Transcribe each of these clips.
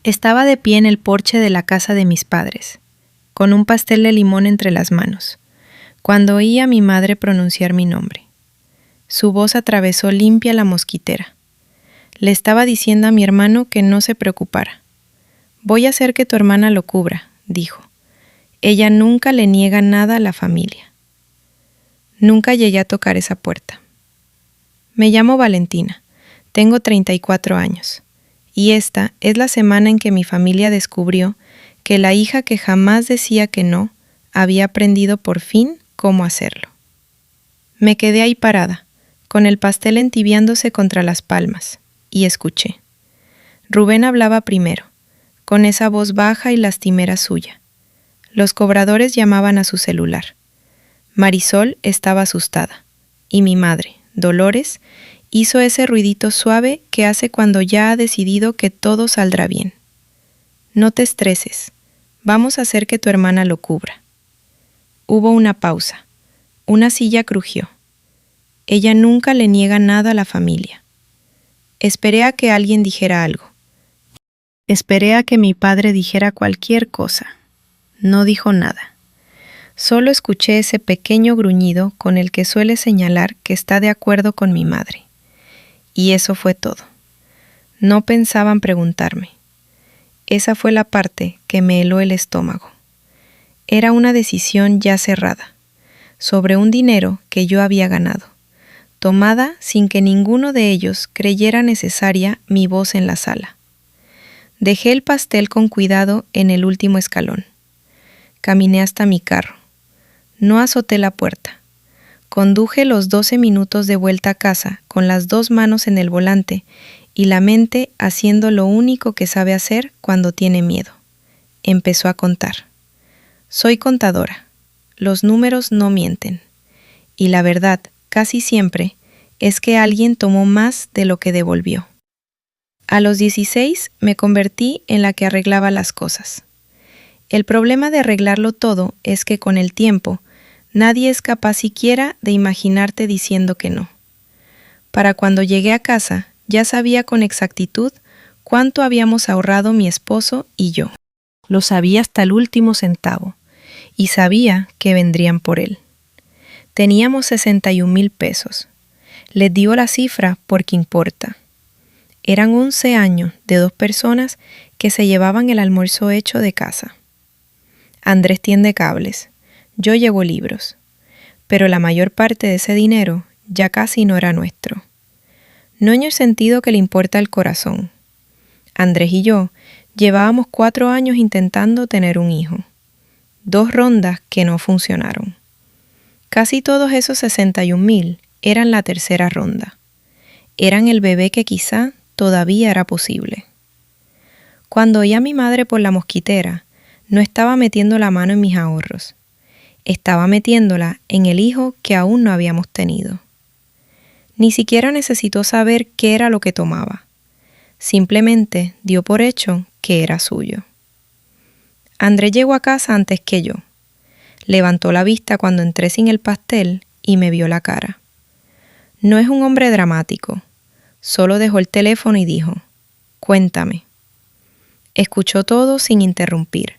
Estaba de pie en el porche de la casa de mis padres, con un pastel de limón entre las manos, cuando oí a mi madre pronunciar mi nombre. Su voz atravesó limpia la mosquitera. Le estaba diciendo a mi hermano que no se preocupara. «Voy a hacer que tu hermana lo cubra», dijo. «Ella nunca le niega nada a la familia». Nunca llegué a tocar esa puerta. Me llamo Valentina, tengo 34 años, y esta es la semana en que mi familia descubrió que la hija que jamás decía que no, había aprendido por fin cómo hacerlo. Me quedé ahí parada, con el pastel entibiándose contra las palmas, y escuché. Rubén hablaba primero, con esa voz baja y lastimera suya. Los cobradores llamaban a su celular. Marisol estaba asustada, y mi madre, Dolores, hizo ese ruidito suave que hace cuando ya ha decidido que todo saldrá bien. «No te estreses, vamos a hacer que tu hermana lo cubra». Hubo una pausa. Una silla crujió. Ella nunca le niega nada a la familia. Esperé a que alguien dijera algo. Esperé a que mi padre dijera cualquier cosa. No dijo nada. Solo escuché ese pequeño gruñido con el que suele señalar que está de acuerdo con mi madre. Y eso fue todo. No pensaban preguntarme. Esa fue la parte que me heló el estómago. Era una decisión ya cerrada, sobre un dinero que yo había ganado, tomada sin que ninguno de ellos creyera necesaria mi voz en la sala. Dejé el pastel con cuidado en el último escalón. Caminé hasta mi carro. No azoté la puerta. Conduje los 12 minutos de vuelta a casa con las 2 manos en el volante y la mente haciendo lo único que sabe hacer cuando tiene miedo. Empezó a contar. Soy contadora. Los números no mienten. Y la verdad, casi siempre, es que alguien tomó más de lo que devolvió. A los 16 me convertí en la que arreglaba las cosas. El problema de arreglarlo todo es que con el tiempo, nadie es capaz siquiera de imaginarte diciendo que no. Para cuando llegué a casa, ya sabía con exactitud cuánto habíamos ahorrado mi esposo y yo. Lo sabía hasta el último centavo, y sabía que vendrían por él. Teníamos 61,000 pesos. Les digo la cifra porque importa. Eran 11 años de 2 personas que se llevaban el almuerzo hecho de casa. Andrés tiende cables. Yo llevo libros, pero la mayor parte de ese dinero ya casi no era nuestro. No en el sentido que le importa el corazón. Andrés y yo llevábamos 4 años intentando tener un hijo. 2 rondas que no funcionaron. Casi todos esos 61,000 eran la tercera ronda. Eran el bebé que quizá todavía era posible. Cuando oí a mi madre por la mosquitera, no estaba metiendo la mano en mis ahorros. Estaba metiéndola en el hijo que aún no habíamos tenido. Ni siquiera necesitó saber qué era lo que tomaba. Simplemente dio por hecho que era suyo. Andrés llegó a casa antes que yo. Levantó la vista cuando entré sin el pastel y me vio la cara. No es un hombre dramático. Solo dejó el teléfono y dijo, «Cuéntame». Escuchó todo sin interrumpir.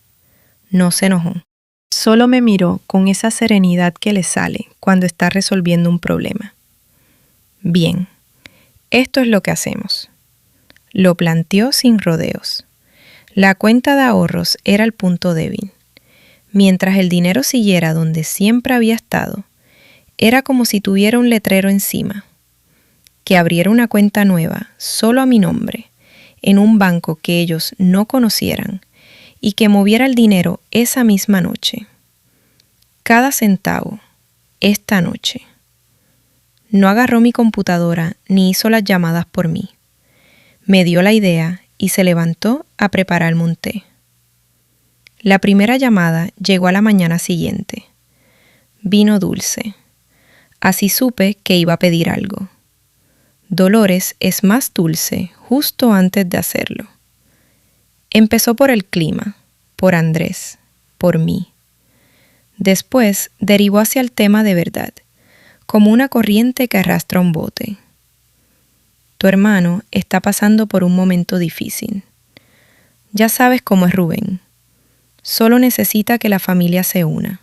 No se enojó. Solo me miró con esa serenidad que le sale cuando está resolviendo un problema. Bien, esto es lo que hacemos. Lo planteó sin rodeos. La cuenta de ahorros era el punto débil. Mientras el dinero siguiera donde siempre había estado, era como si tuviera un letrero encima. Que abriera una cuenta nueva, solo a mi nombre, en un banco que ellos no conocieran, y que moviera el dinero esa misma noche. Cada centavo, esta noche. No agarró mi computadora ni hizo las llamadas por mí. Me dio la idea y se levantó a prepararme un té. La primera llamada llegó a la mañana siguiente. Vino dulce. Así supe que iba a pedir algo. Dolores es más dulce justo antes de hacerlo. Empezó por el clima, por Andrés, por mí. Después derivó hacia el tema de verdad, como una corriente que arrastra un bote. Tu hermano está pasando por un momento difícil. Ya sabes cómo es Rubén. Solo necesita que la familia se una.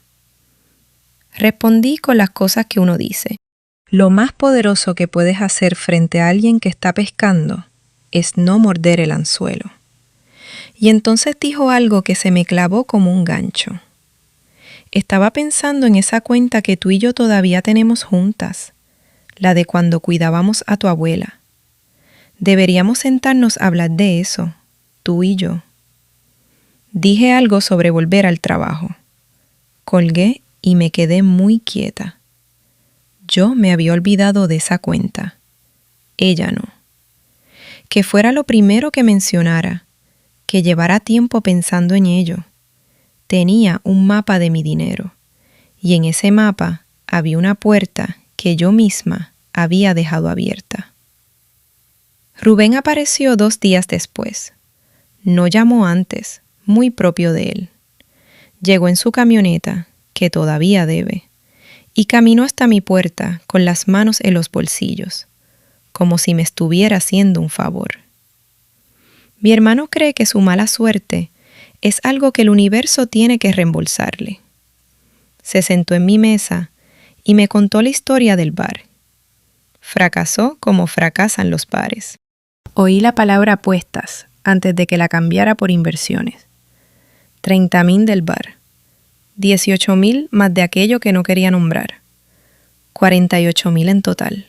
Respondí con las cosas que uno dice. Lo más poderoso que puedes hacer frente a alguien que está pescando es no morder el anzuelo. Y entonces dijo algo que se me clavó como un gancho. Estaba pensando en esa cuenta que tú y yo todavía tenemos juntas, la de cuando cuidábamos a tu abuela. Deberíamos sentarnos a hablar de eso, tú y yo. Dije algo sobre volver al trabajo. Colgué y me quedé muy quieta. Yo me había olvidado de esa cuenta. Ella no. Que fuera lo primero que mencionara, que llevara tiempo pensando en ello. Tenía un mapa de mi dinero, y en ese mapa había una puerta que yo misma había dejado abierta. Rubén apareció 2 días después. No llamó antes, muy propio de él. Llegó en su camioneta, que todavía debe, y caminó hasta mi puerta con las manos en los bolsillos, como si me estuviera haciendo un favor. Mi hermano cree que su mala suerte es algo que el universo tiene que reembolsarle. Se sentó en mi mesa y me contó la historia del bar. Fracasó como fracasan los bares. Oí la palabra apuestas antes de que la cambiara por inversiones. 30,000 del bar. 18,000 más de aquello que no quería nombrar. 48,000 en total.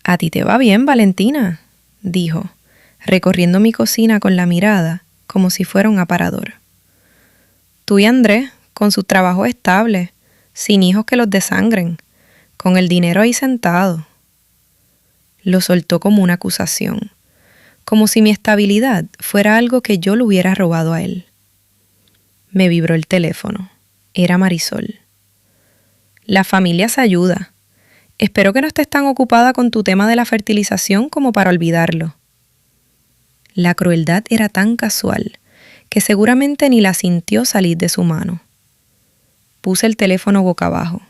«A ti te va bien, Valentina», dijo, recorriendo mi cocina con la mirada como si fuera un aparador. «Tú y Andrés, con sus trabajos estables, sin hijos que los desangren, con el dinero ahí sentado». Lo soltó como una acusación, como si mi estabilidad fuera algo que yo le hubiera robado a él. Me vibró el teléfono. Era Marisol. «La familia se ayuda. Espero que no estés tan ocupada con tu tema de la fertilización como para olvidarlo». La crueldad era tan casual que seguramente ni la sintió salir de su mano. Puse el teléfono boca abajo.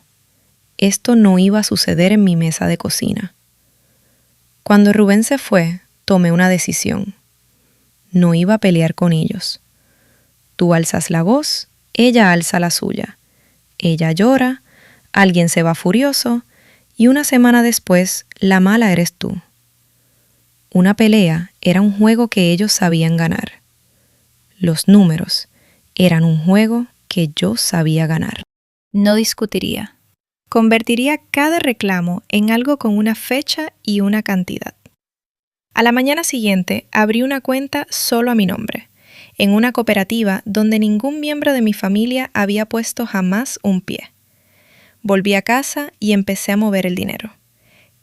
Esto no iba a suceder en mi mesa de cocina. Cuando Rubén se fue, tomé una decisión. No iba a pelear con ellos. Tú alzas la voz, ella alza la suya. Ella llora, alguien se va furioso y una semana después la mala eres tú. Una pelea era un juego que ellos sabían ganar. Los números eran un juego que yo sabía ganar. No discutiría. Convertiría cada reclamo en algo con una fecha y una cantidad. A la mañana siguiente abrí una cuenta solo a mi nombre, en una cooperativa donde ningún miembro de mi familia había puesto jamás un pie. Volví a casa y empecé a mover el dinero.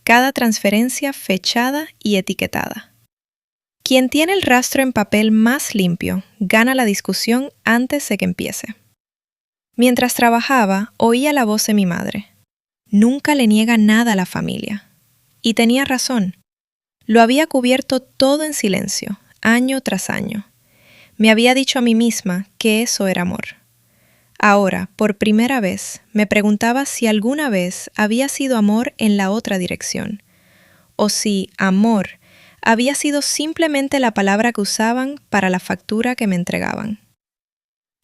Cada transferencia fechada y etiquetada. Quien tiene el rastro en papel más limpio gana la discusión antes de que empiece. Mientras trabajaba, oía la voz de mi madre. Nunca le niega nada a la familia. Y tenía razón. Lo había cubierto todo en silencio, año tras año. Me había dicho a mí misma que eso era amor. Ahora, por primera vez, me preguntaba si alguna vez había sido amor en la otra dirección, o si amor había sido simplemente la palabra que usaban para la factura que me entregaban.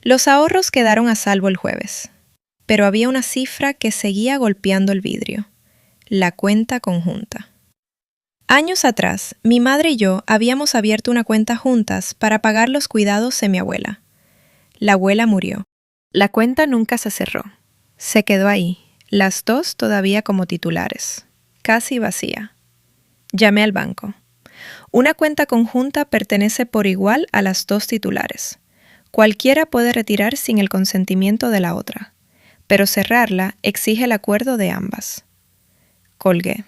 Los ahorros quedaron a salvo el jueves, pero había una cifra que seguía golpeando el vidrio: la cuenta conjunta. Años atrás, mi madre y yo habíamos abierto una cuenta juntas para pagar los cuidados de mi abuela. La abuela murió. La cuenta nunca se cerró. Se quedó ahí, las dos todavía como titulares, casi vacía. Llamé al banco. Una cuenta conjunta pertenece por igual a las dos titulares. Cualquiera puede retirar sin el consentimiento de la otra, pero cerrarla exige el acuerdo de ambas. Colgué.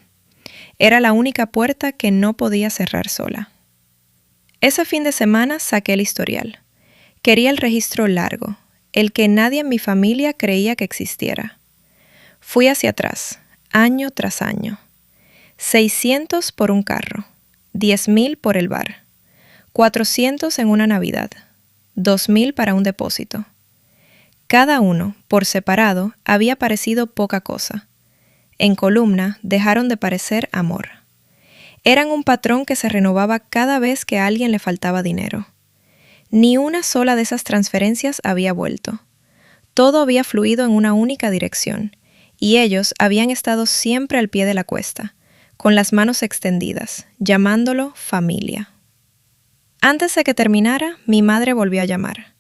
Era la única puerta que no podía cerrar sola. Ese fin de semana saqué el historial. Quería el registro largo, el que nadie en mi familia creía que existiera. Fui hacia atrás, año tras año. 600 por un carro, 10,000 por el bar, 400 en una Navidad, 2,000 para un depósito. Cada uno, por separado, había parecido poca cosa. En columna dejaron de parecer amor. Eran un patrón que se renovaba cada vez que a alguien le faltaba dinero. Ni una sola de esas transferencias había vuelto. Todo había fluido en una única dirección, y ellos habían estado siempre al pie de la cuesta, con las manos extendidas, llamándolo familia. Antes de que terminara, mi madre volvió a llamar.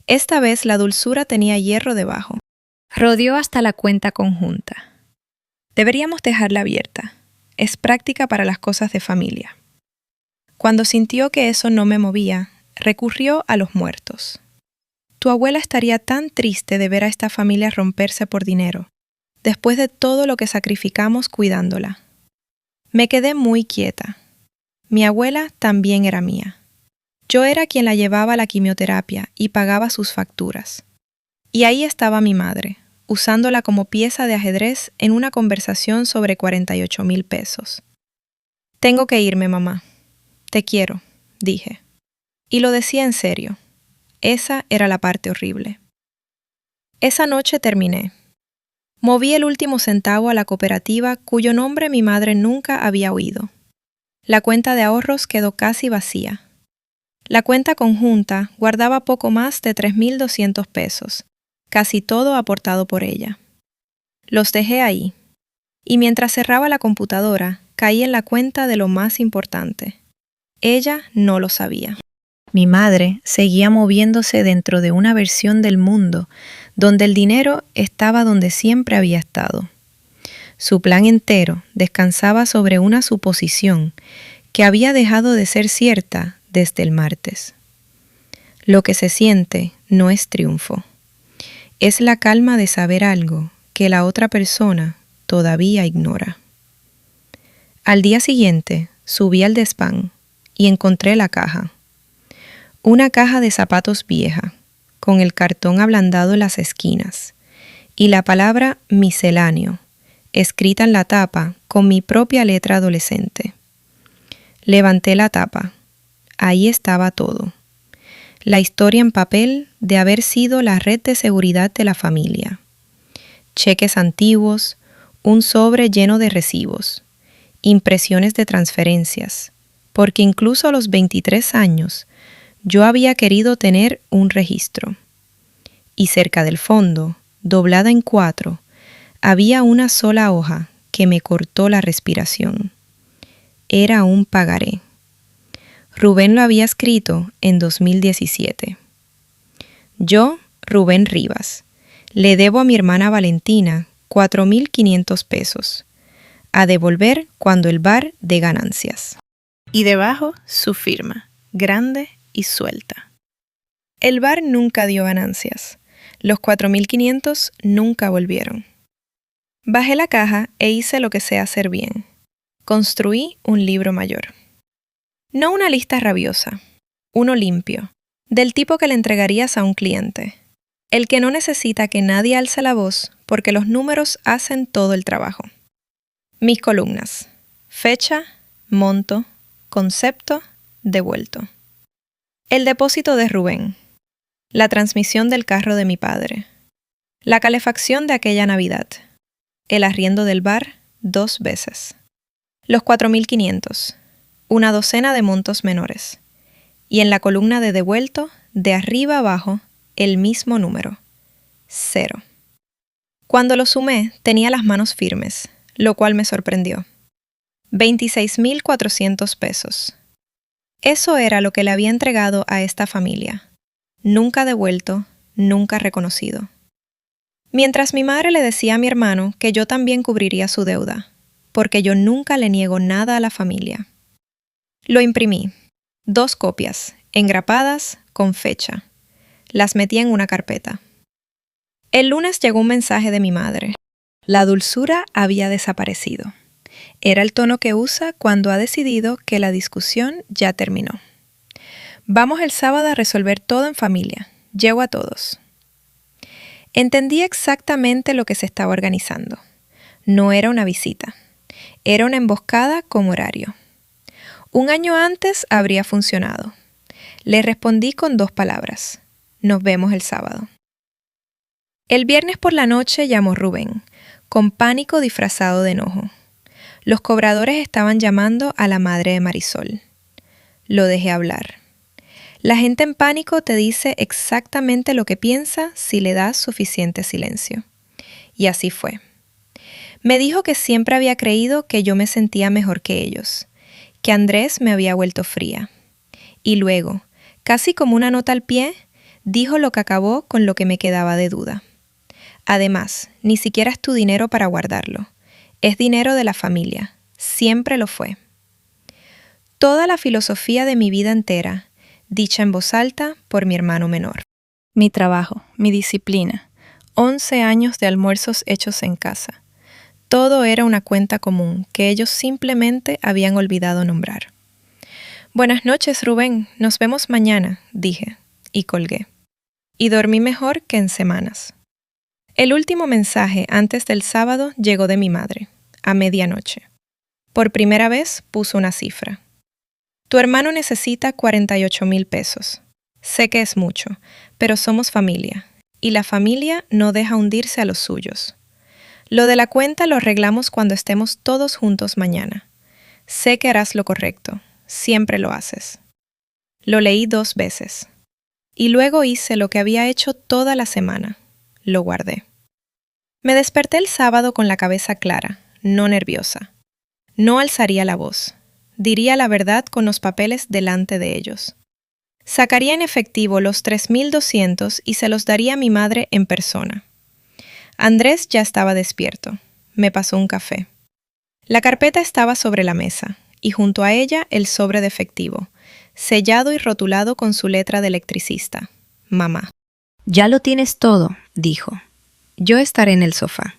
Esta vez la dulzura tenía hierro debajo. Rodeó hasta la cuenta conjunta. Deberíamos dejarla abierta. Es práctica para las cosas de familia. Cuando sintió que eso no me movía, recurrió a los muertos. Tu abuela estaría tan triste de ver a esta familia romperse por dinero, después de todo lo que sacrificamos cuidándola. Me quedé muy quieta. Mi abuela también era mía. Yo era quien la llevaba a la quimioterapia y pagaba sus facturas. Y ahí estaba mi madre, usándola como pieza de ajedrez en una conversación sobre 48,000 pesos. Tengo que irme, mamá. Te quiero, dije. Y lo decía en serio. Esa era la parte horrible. Esa noche terminé. Moví el último centavo a la cooperativa cuyo nombre mi madre nunca había oído. La cuenta de ahorros quedó casi vacía. La cuenta conjunta guardaba poco más de 3,200 pesos, casi todo aportado por ella. Los dejé ahí, y mientras cerraba la computadora, caí en la cuenta de lo más importante. Ella no lo sabía. Mi madre seguía moviéndose dentro de una versión del mundo donde el dinero estaba donde siempre había estado. Su plan entero descansaba sobre una suposición que había dejado de ser cierta desde el martes. Lo que se siente no es triunfo. Es la calma de saber algo que la otra persona todavía ignora. Al día siguiente subí al desván y encontré la caja. Una caja de zapatos vieja, con el cartón ablandado en las esquinas, y la palabra misceláneo, escrita en la tapa con mi propia letra adolescente. Levanté la tapa. Ahí estaba todo. La historia en papel de haber sido la red de seguridad de la familia. Cheques antiguos, un sobre lleno de recibos, impresiones de transferencias, porque incluso a los 23 años yo había querido tener un registro. Y cerca del fondo, doblada en 4, había una sola hoja que me cortó la respiración. Era un pagaré. Rubén lo había escrito en 2017. Yo, Rubén Rivas, le debo a mi hermana Valentina 4,500 pesos, a devolver cuando el bar dé ganancias. Y debajo su firma, grande y suelta. El bar nunca dio ganancias. Los 4,500 nunca volvieron. Bajé la caja e hice lo que sé hacer bien. Construí un libro mayor. No una lista rabiosa, uno limpio, del tipo que le entregarías a un cliente. El que no necesita que nadie alce la voz porque los números hacen todo el trabajo. Mis columnas: fecha, monto, concepto, devuelto. El depósito de Rubén. La transmisión del carro de mi padre. La calefacción de aquella Navidad. El arriendo del bar 2 veces. Los 4,500. Una docena de montos menores. Y en la columna de devuelto, de arriba abajo, el mismo número. 0. Cuando lo sumé, tenía las manos firmes, lo cual me sorprendió. 26,400 pesos. Eso era lo que le había entregado a esta familia. Nunca devuelto, nunca reconocido. Mientras mi madre le decía a mi hermano que yo también cubriría su deuda, porque yo nunca le niego nada a la familia. Lo imprimí. 2 copias, engrapadas, con fecha. Las metí en una carpeta. El lunes llegó un mensaje de mi madre. La dulzura había desaparecido. Era el tono que usa cuando ha decidido que la discusión ya terminó. Vamos el sábado a resolver todo en familia. Llevo a todos. Entendí exactamente lo que se estaba organizando. No era una visita. Era una emboscada con horario. 1 año antes habría funcionado. Le respondí con 2 palabras. Nos vemos el sábado. El viernes por la noche llamó Rubén, con pánico disfrazado de enojo. Los cobradores estaban llamando a la madre de Marisol. Lo dejé hablar. La gente en pánico te dice exactamente lo que piensa si le das suficiente silencio. Y así fue. Me dijo que siempre había creído que yo me sentía mejor que ellos, que Andrés me había vuelto fría. Y luego, casi como una nota al pie, dijo lo que acabó con lo que me quedaba de duda. Además, ni siquiera es tu dinero para guardarlo. Es dinero de la familia. Siempre lo fue. Toda la filosofía de mi vida entera, dicha en voz alta por mi hermano menor. Mi trabajo, mi disciplina, 11 años de almuerzos hechos en casa. Todo era una cuenta común que ellos simplemente habían olvidado nombrar. Buenas noches, Rubén. Nos vemos mañana, dije, y colgué. Y dormí mejor que en semanas. El último mensaje antes del sábado llegó de mi madre, a medianoche. Por primera vez puso una cifra. Tu hermano necesita 48,000 pesos. Sé que es mucho, pero somos familia, y la familia no deja hundirse a los suyos. Lo de la cuenta lo arreglamos cuando estemos todos juntos mañana. Sé que harás lo correcto, siempre lo haces. Lo leí 2 veces. Y luego hice lo que había hecho toda la semana. Lo guardé. Me desperté el sábado con la cabeza clara, no nerviosa. No alzaría la voz. Diría la verdad con los papeles delante de ellos. Sacaría en efectivo los 3,200 y se los daría a mi madre en persona. Andrés ya estaba despierto. Me pasó un café. La carpeta estaba sobre la mesa, y junto a ella el sobre de efectivo, sellado y rotulado con su letra de electricista. Mamá. Ya lo tienes todo, dijo. Yo estaré en el sofá.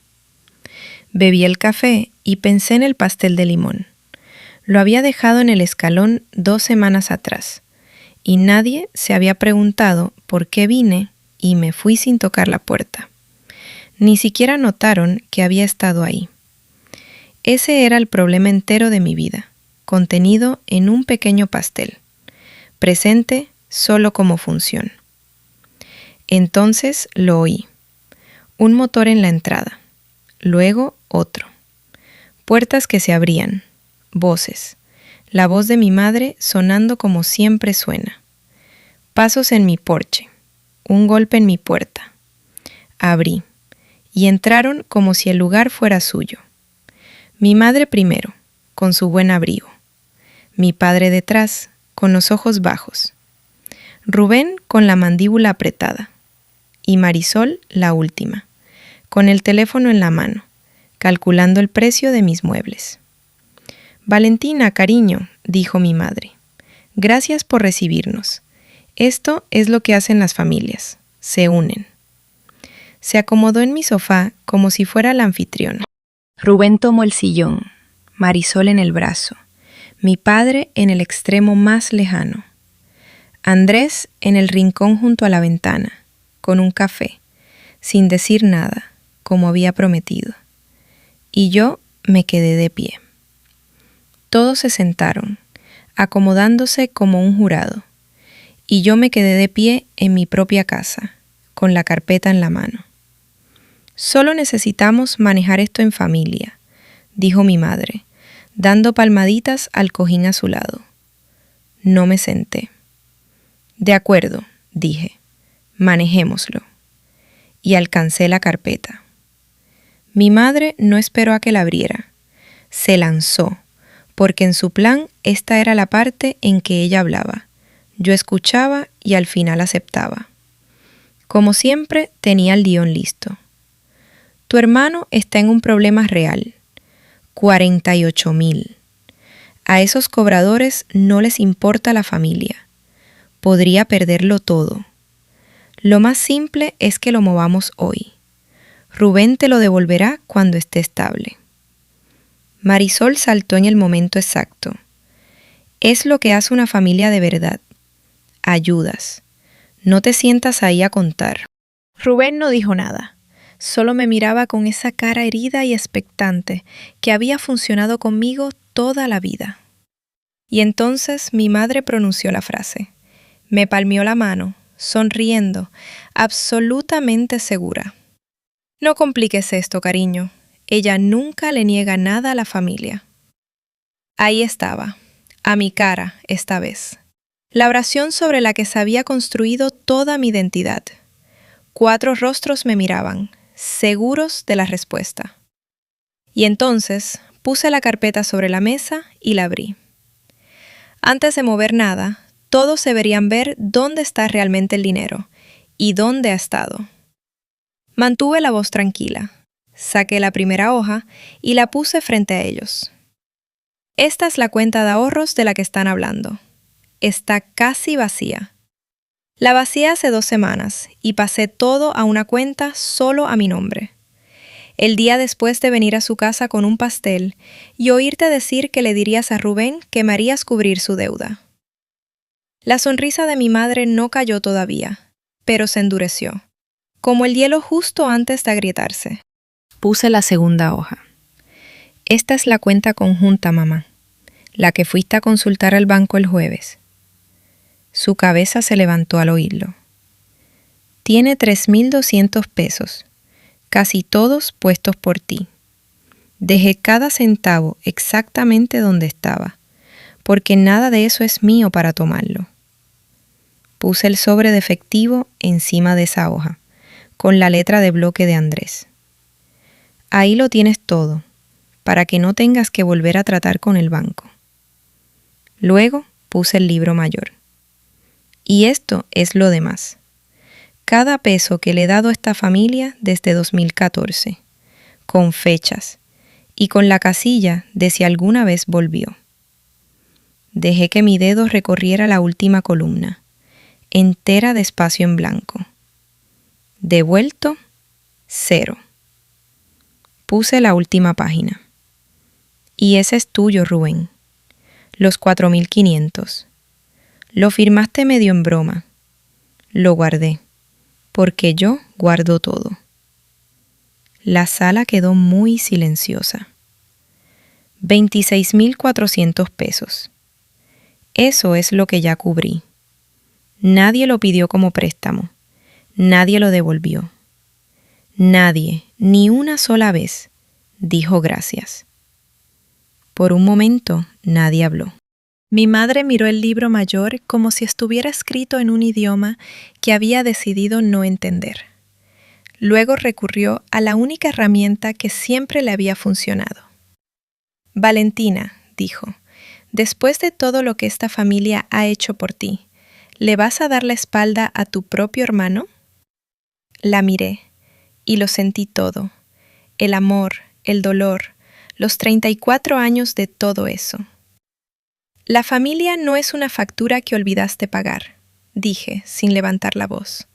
Bebí el café y pensé en el pastel de limón. Lo había dejado en el escalón 2 semanas atrás, y nadie se había preguntado por qué vine y me fui sin tocar la puerta. Ni siquiera notaron que había estado ahí. Ese era el problema entero de mi vida, contenido en un pequeño pastel, presente solo como función. Entonces lo oí. Un motor en la entrada, luego otro. Puertas que se abrían, voces, la voz de mi madre sonando como siempre suena. Pasos en mi porche, un golpe en mi puerta. Abrí, y entraron como si el lugar fuera suyo. Mi madre primero, con su buen abrigo. Mi padre detrás, con los ojos bajos. Rubén con la mandíbula apretada. Y Marisol la última, con el teléfono en la mano, calculando el precio de mis muebles. Valentina, cariño, dijo mi madre. Gracias por recibirnos. Esto es lo que hacen las familias. Se unen. Se acomodó en mi sofá como si fuera la anfitriona. Rubén tomó el sillón, Marisol en el brazo, mi padre en el extremo más lejano. Andrés en el rincón junto a la ventana, con un café, sin decir nada, como había prometido. Y yo me quedé de pie. Todos se sentaron, acomodándose como un jurado, y yo me quedé de pie en mi propia casa, con la carpeta en la mano. Solo necesitamos manejar esto en familia, dijo mi madre, dando palmaditas al cojín a su lado. No me senté. De acuerdo, dije, manejémoslo. Y alcancé la carpeta. Mi madre no esperó a que la abriera. Se lanzó, porque en su plan esta era la parte en que ella hablaba. Yo escuchaba y al final aceptaba. Como siempre, tenía el guión listo. Tu hermano está en un problema real. 48,000. A esos cobradores no les importa la familia. Podría perderlo todo. Lo más simple es que lo movamos hoy. Rubén te lo devolverá cuando esté estable. Marisol saltó en el momento exacto. Es lo que hace una familia de verdad. Ayudas. No te sientas ahí a contar. Rubén no dijo nada. Solo me miraba con esa cara herida y expectante que había funcionado conmigo toda la vida. Y entonces mi madre pronunció la frase. Me palmeó la mano, sonriendo, absolutamente segura. No compliques esto, cariño. Ella nunca le niega nada a la familia. Ahí estaba, a mi cara esta vez. La oración sobre la que se había construido toda mi identidad. 4 rostros me miraban, seguros de la respuesta. Y entonces puse la carpeta sobre la mesa y la abrí. Antes de mover nada, todos deberían ver dónde está realmente el dinero y dónde ha estado. Mantuve la voz tranquila, saqué la primera hoja y la puse frente a ellos. Esta es la cuenta de ahorros de la que están hablando. Está casi vacía. La vacié hace 2 semanas y pasé todo a una cuenta solo a mi nombre. El día después de venir a su casa con un pastel y oírte decir que le dirías a Rubén que me harías cubrir su deuda. La sonrisa de mi madre no cayó todavía, pero se endureció, como el hielo justo antes de agrietarse. Puse la segunda hoja. Esta es la cuenta conjunta, mamá, la que fuiste a consultar al banco el jueves. Su cabeza se levantó al oírlo. Tiene 3,200 pesos, casi todos puestos por ti. Dejé cada centavo exactamente donde estaba, porque nada de eso es mío para tomarlo. Puse el sobre de efectivo encima de esa hoja, con la letra de bloque de Andrés. Ahí lo tienes todo, para que no tengas que volver a tratar con el banco. Luego puse el libro mayor. Y esto es lo demás. Cada peso que le he dado a esta familia desde 2014, con fechas, y con la casilla de si alguna vez volvió. Dejé que mi dedo recorriera la última columna, entera de espacio en blanco. Devuelto, 0. Puse la última página. Y ese es tuyo, Rubén. Los 4,500. Lo firmaste medio en broma. Lo guardé, porque yo guardo todo. La sala quedó muy silenciosa. 26,400 pesos. Eso es lo que ya cubrí. Nadie lo pidió como préstamo. Nadie lo devolvió. Nadie, ni una sola vez, dijo gracias. Por un momento, nadie habló. Mi madre miró el libro mayor como si estuviera escrito en un idioma que había decidido no entender. Luego recurrió a la única herramienta que siempre le había funcionado. Valentina, dijo, después de todo lo que esta familia ha hecho por ti, ¿le vas a dar la espalda a tu propio hermano? La miré y lo sentí todo, el amor, el dolor, los 34 años de todo eso. La familia no es una factura que olvidaste pagar, dije, sin levantar la voz.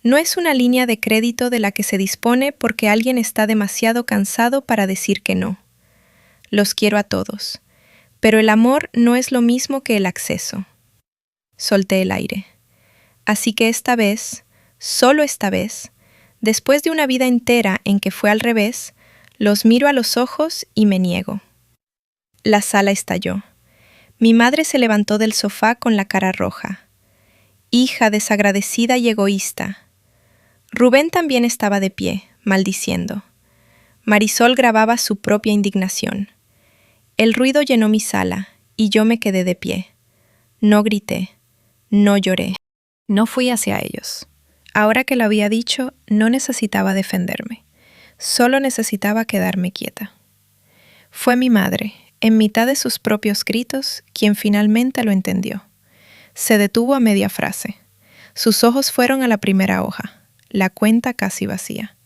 No es una línea de crédito de la que se dispone porque alguien está demasiado cansado para decir que no. Los quiero a todos, pero el amor no es lo mismo que el acceso. Solté el aire. Así que esta vez, solo esta vez, después de una vida entera en que fue al revés, los miro a los ojos y me niego. La sala estalló. Mi madre se levantó del sofá con la cara roja. Hija desagradecida y egoísta. Rubén también estaba de pie, maldiciendo. Marisol grababa su propia indignación. El ruido llenó mi sala y yo me quedé de pie. No grité, no lloré. No fui hacia ellos. Ahora que lo había dicho, no necesitaba defenderme. Solo necesitaba quedarme quieta. Fue mi madre, en mitad de sus propios gritos, quien finalmente lo entendió. Se detuvo a media frase. Sus ojos fueron a la primera hoja, la cuenta casi vacía,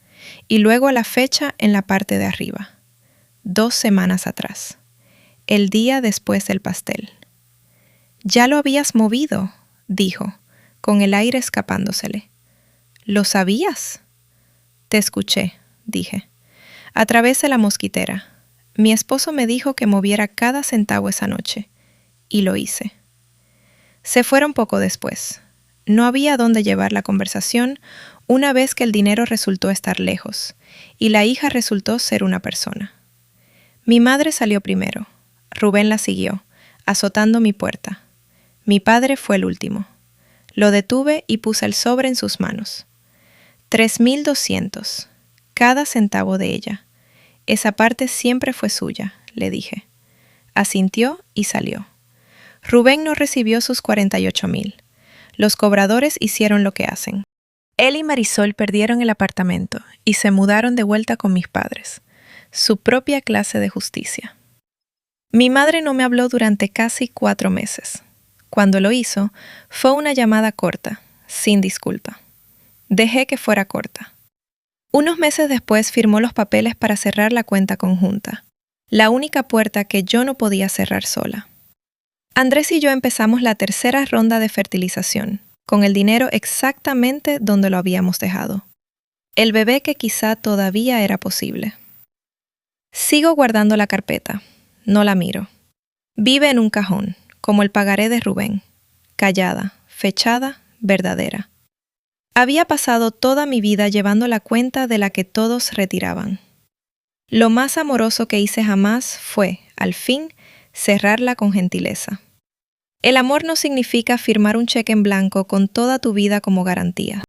y luego a la fecha en la parte de arriba. 2 semanas atrás. El día después del pastel. «Ya lo habías movido», dijo, con el aire escapándosele. «¿Lo sabías?» «Te escuché», dije. «A través de la mosquitera. Mi esposo me dijo que moviera cada centavo esa noche. Y lo hice». Se fueron poco después. No había dónde llevar la conversación una vez que el dinero resultó estar lejos, y la hija resultó ser una persona. Mi madre salió primero. Rubén la siguió, azotando mi puerta. Mi padre fue el último. Lo detuve y puse el sobre en sus manos. 3,200, cada centavo de ella. Esa parte siempre fue suya, le dije. Asintió y salió. Rubén no recibió sus 48,000. Los cobradores hicieron lo que hacen. Él y Marisol perdieron el apartamento y se mudaron de vuelta con mis padres. Su propia clase de justicia. Mi madre no me habló durante casi 4 meses. Cuando lo hizo, fue una llamada corta, sin disculpa. Dejé que fuera corta. Unos meses después firmó los papeles para cerrar la cuenta conjunta, la única puerta que yo no podía cerrar sola. Andrés y yo empezamos la tercera ronda de fertilización, con el dinero exactamente donde lo habíamos dejado. El bebé que quizá todavía era posible. Sigo guardando la carpeta. No la miro. Vive en un cajón, como el pagaré de Rubén. Callada, fechada, verdadera. Había pasado toda mi vida llevando la cuenta de la que todos retiraban. Lo más amoroso que hice jamás fue, al fin, cerrarla con gentileza. El amor no significa firmar un cheque en blanco con toda tu vida como garantía.